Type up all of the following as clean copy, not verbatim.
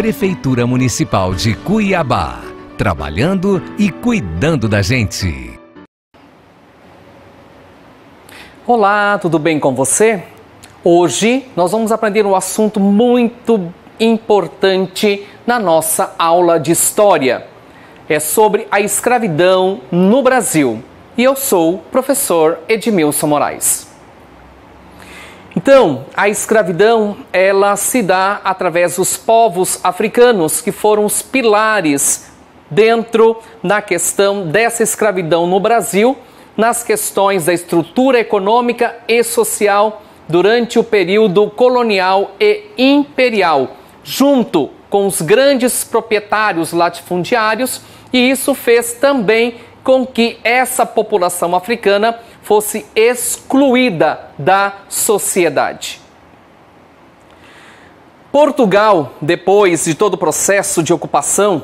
Prefeitura Municipal de Cuiabá, trabalhando e cuidando da gente. Olá, tudo bem com você? Hoje nós vamos aprender um assunto muito importante na nossa aula de História. É sobre a escravidão no Brasil. E eu sou o professor Edmilson Moraes. Então, a escravidão, ela se dá através dos povos africanos, que foram os pilares dentro da questão dessa escravidão no Brasil, nas questões da estrutura econômica e social durante o período colonial e imperial, junto com os grandes proprietários latifundiários, e isso fez também com que essa população africana fosse excluída da sociedade. Portugal, depois de todo o processo de ocupação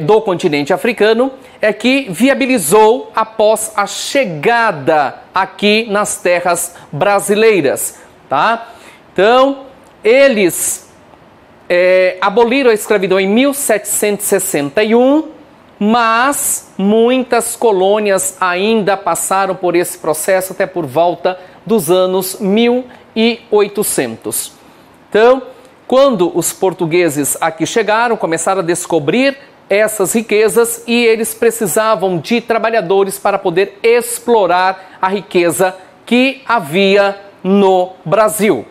do continente africano, é que viabilizou após a chegada aqui nas terras brasileiras, tá? Então, eles aboliram a escravidão em 1761, mas muitas colônias ainda passaram por esse processo até por volta dos anos 1800. Então, quando os portugueses aqui chegaram, começaram a descobrir essas riquezas e eles precisavam de trabalhadores para poder explorar a riqueza que havia no Brasil.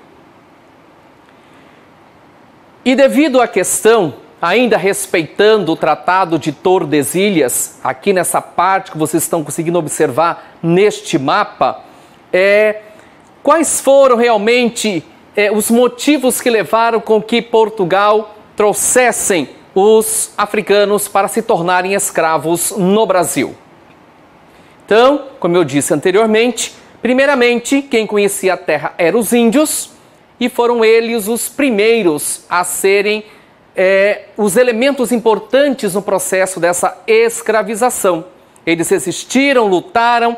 E devido à questão, ainda respeitando o Tratado de Tordesilhas, aqui nessa parte que vocês estão conseguindo observar neste mapa, quais foram realmente os motivos que levaram com que Portugal trouxessem os africanos para se tornarem escravos no Brasil? Então, como eu disse anteriormente, primeiramente, quem conhecia a terra eram os índios, e foram eles os primeiros a serem os elementos importantes no processo dessa escravização. Eles resistiram, lutaram,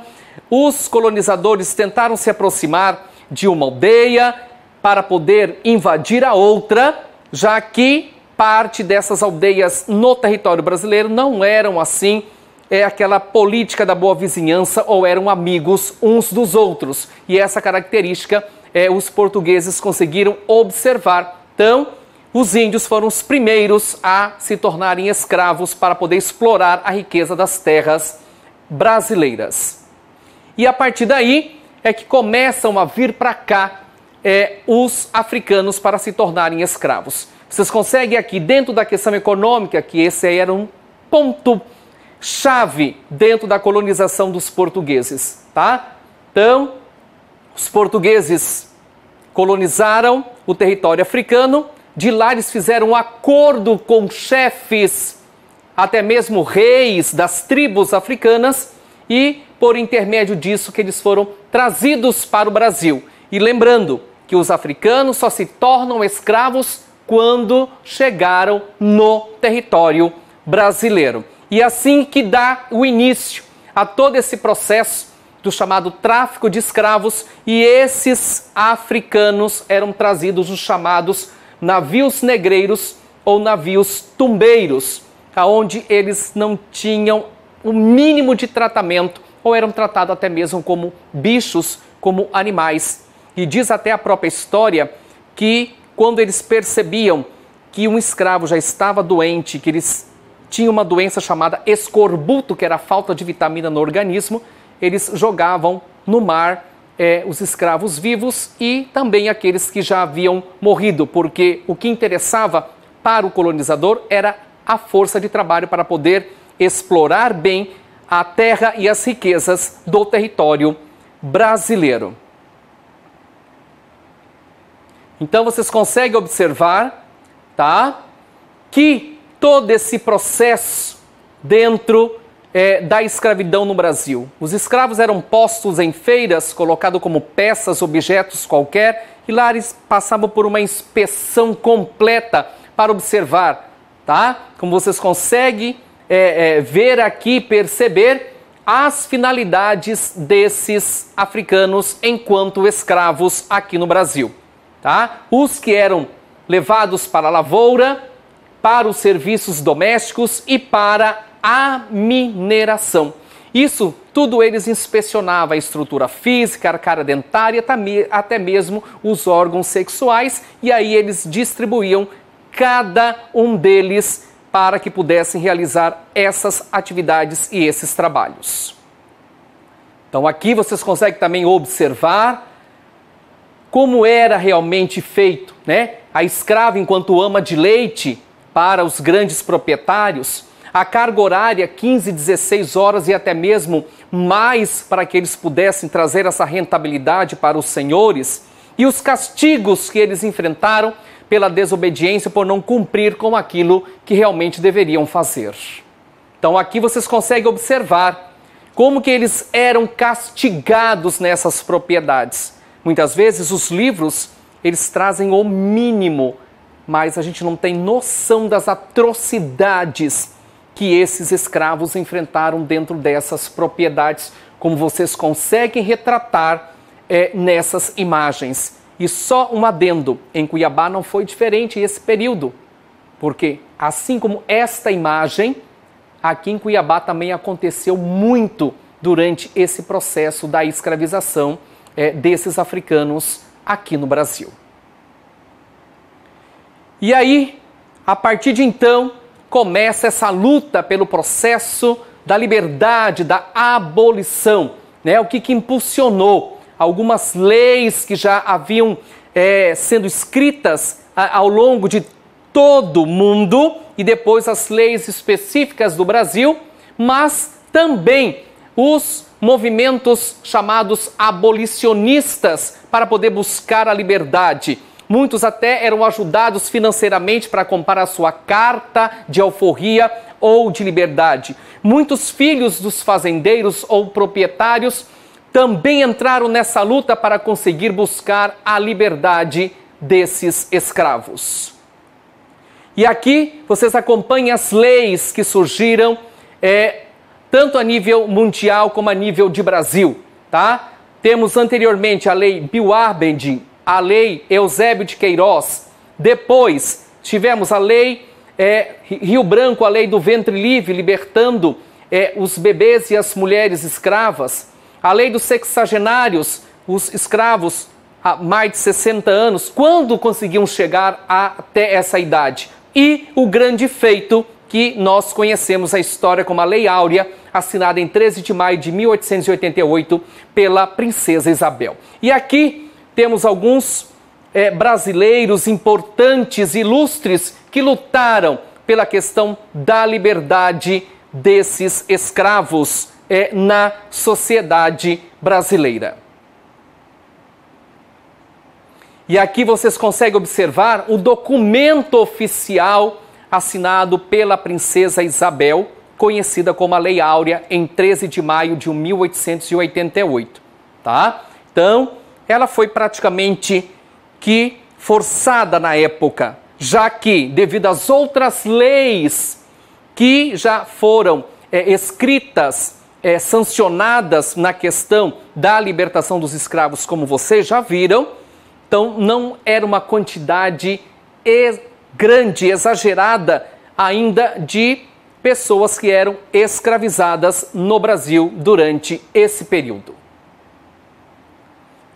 os colonizadores tentaram se aproximar de uma aldeia para poder invadir a outra, já que parte dessas aldeias no território brasileiro não eram assim, aquela política da boa vizinhança ou eram amigos uns dos outros. E essa característica os portugueses conseguiram observar. Então, os índios foram os primeiros a se tornarem escravos para poder explorar a riqueza das terras brasileiras. E a partir daí é que começam a vir para cá os africanos para se tornarem escravos. Vocês conseguem aqui, dentro da questão econômica, que esse aí era um ponto-chave dentro da colonização dos portugueses, tá? Então, os portugueses colonizaram o território africano. De lá eles fizeram um acordo com chefes, até mesmo reis das tribos africanas, e por intermédio disso que eles foram trazidos para o Brasil. E lembrando que os africanos só se tornam escravos quando chegaram no território brasileiro. E assim que dá o início a todo esse processo do chamado tráfico de escravos, e esses africanos eram trazidos os chamados navios negreiros ou navios tumbeiros, onde eles não tinham o mínimo de tratamento ou eram tratados até mesmo como bichos, como animais. E diz até a própria história que quando eles percebiam que um escravo já estava doente, que eles tinham uma doença chamada escorbuto, que era a falta de vitamina no organismo, eles jogavam no mar os escravos vivos e também aqueles que já haviam morrido, porque o que interessava para o colonizador era a força de trabalho para poder explorar bem a terra e as riquezas do território brasileiro. Então vocês conseguem observar, tá, que todo esse processo dentro da escravidão no Brasil. Os escravos eram postos em feiras, colocados como peças, objetos qualquer, e lá eles passavam por uma inspeção completa para observar, tá? Como vocês conseguem ver aqui, perceber as finalidades desses africanos enquanto escravos aqui no Brasil, tá? Os que eram levados para a lavoura, para os serviços domésticos e para a mineração. Isso tudo eles inspecionavam a estrutura física, a arcária dentária, até mesmo os órgãos sexuais, e aí eles distribuíam cada um deles para que pudessem realizar essas atividades e esses trabalhos. Então aqui vocês conseguem também observar como era realmente feito, né? A escrava enquanto ama de leite para os grandes proprietários, a carga horária 15, 16 horas e até mesmo mais para que eles pudessem trazer essa rentabilidade para os senhores, e os castigos que eles enfrentaram pela desobediência, por não cumprir com aquilo que realmente deveriam fazer. Então aqui vocês conseguem observar como que eles eram castigados nessas propriedades. Muitas vezes os livros, eles trazem o mínimo, mas a gente não tem noção das atrocidades que esses escravos enfrentaram dentro dessas propriedades, como vocês conseguem retratar nessas imagens. E só um adendo, em Cuiabá não foi diferente esse período, porque assim como esta imagem, aqui em Cuiabá também aconteceu muito durante esse processo da escravização desses africanos aqui no Brasil. E aí, a partir de então, começa essa luta pelo processo da liberdade, da abolição, né? O que impulsionou algumas leis que já haviam sendo escritas ao longo de todo o mundo, e depois as leis específicas do Brasil, mas também os movimentos chamados abolicionistas para poder buscar a liberdade. Muitos até eram ajudados financeiramente para comprar a sua carta de alforria ou de liberdade. Muitos filhos dos fazendeiros ou proprietários também entraram nessa luta para conseguir buscar a liberdade desses escravos. E aqui vocês acompanham as leis que surgiram tanto a nível mundial como a nível de Brasil, tá? Temos anteriormente a lei Bill-Abed, a lei Eusébio de Queiroz. Depois tivemos a lei Rio Branco, a lei do ventre livre, libertando os bebês e as mulheres escravas. A lei dos sexagenários, os escravos há mais de 60 anos, quando conseguiam chegar até essa idade. E o grande feito que nós conhecemos a história como a Lei Áurea, assinada em 13 de maio de 1888 pela princesa Isabel. E aqui temos alguns brasileiros importantes, ilustres, que lutaram pela questão da liberdade desses escravos na sociedade brasileira. E aqui vocês conseguem observar o documento oficial assinado pela princesa Isabel, conhecida como a Lei Áurea, em 13 de maio de 1888, tá? Então, ela foi praticamente que forçada na época, já que, devido às outras leis que já foram escritas, sancionadas na questão da libertação dos escravos, como vocês já viram, então não era uma quantidade grande, exagerada ainda de pessoas que eram escravizadas no Brasil durante esse período.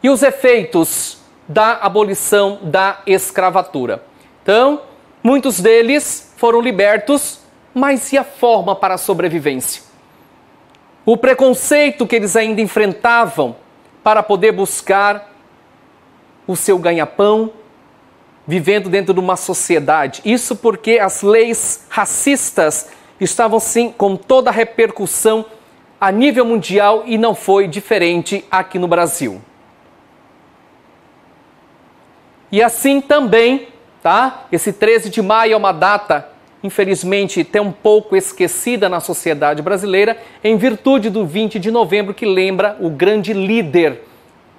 E os efeitos da abolição da escravatura? Então, muitos deles foram libertos, mas e a forma para a sobrevivência? O preconceito que eles ainda enfrentavam para poder buscar o seu ganha-pão, vivendo dentro de uma sociedade. Isso porque as leis racistas estavam, sim, com toda a repercussão a nível mundial, e não foi diferente aqui no Brasil. E assim também, tá? Esse 13 de maio é uma data, infelizmente, até um pouco esquecida na sociedade brasileira, em virtude do 20 de novembro, que lembra o grande líder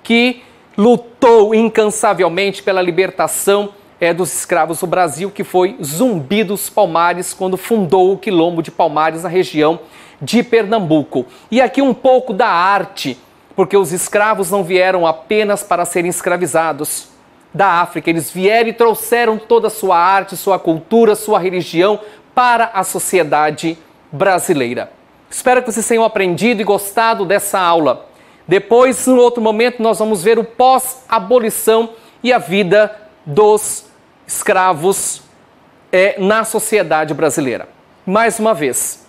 que lutou incansavelmente pela libertação dos escravos do Brasil, que foi Zumbi dos Palmares, quando fundou o Quilombo de Palmares, na região de Pernambuco. E aqui um pouco da arte, porque os escravos não vieram apenas para serem escravizados. da África. Eles vieram e trouxeram toda a sua arte, sua cultura, sua religião para a sociedade brasileira. Espero que vocês tenham aprendido e gostado dessa aula. Depois, em outro momento, nós vamos ver o pós-abolição e a vida dos escravos na sociedade brasileira. Mais uma vez,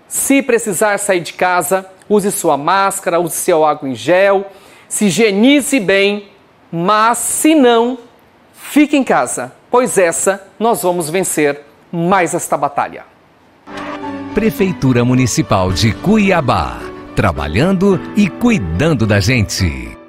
se precisar sair de casa, use sua máscara, use seu água em gel, se higienize bem, mas se não, fique em casa, pois essa nós vamos vencer mais esta batalha. Prefeitura Municipal de Cuiabá, trabalhando e cuidando da gente.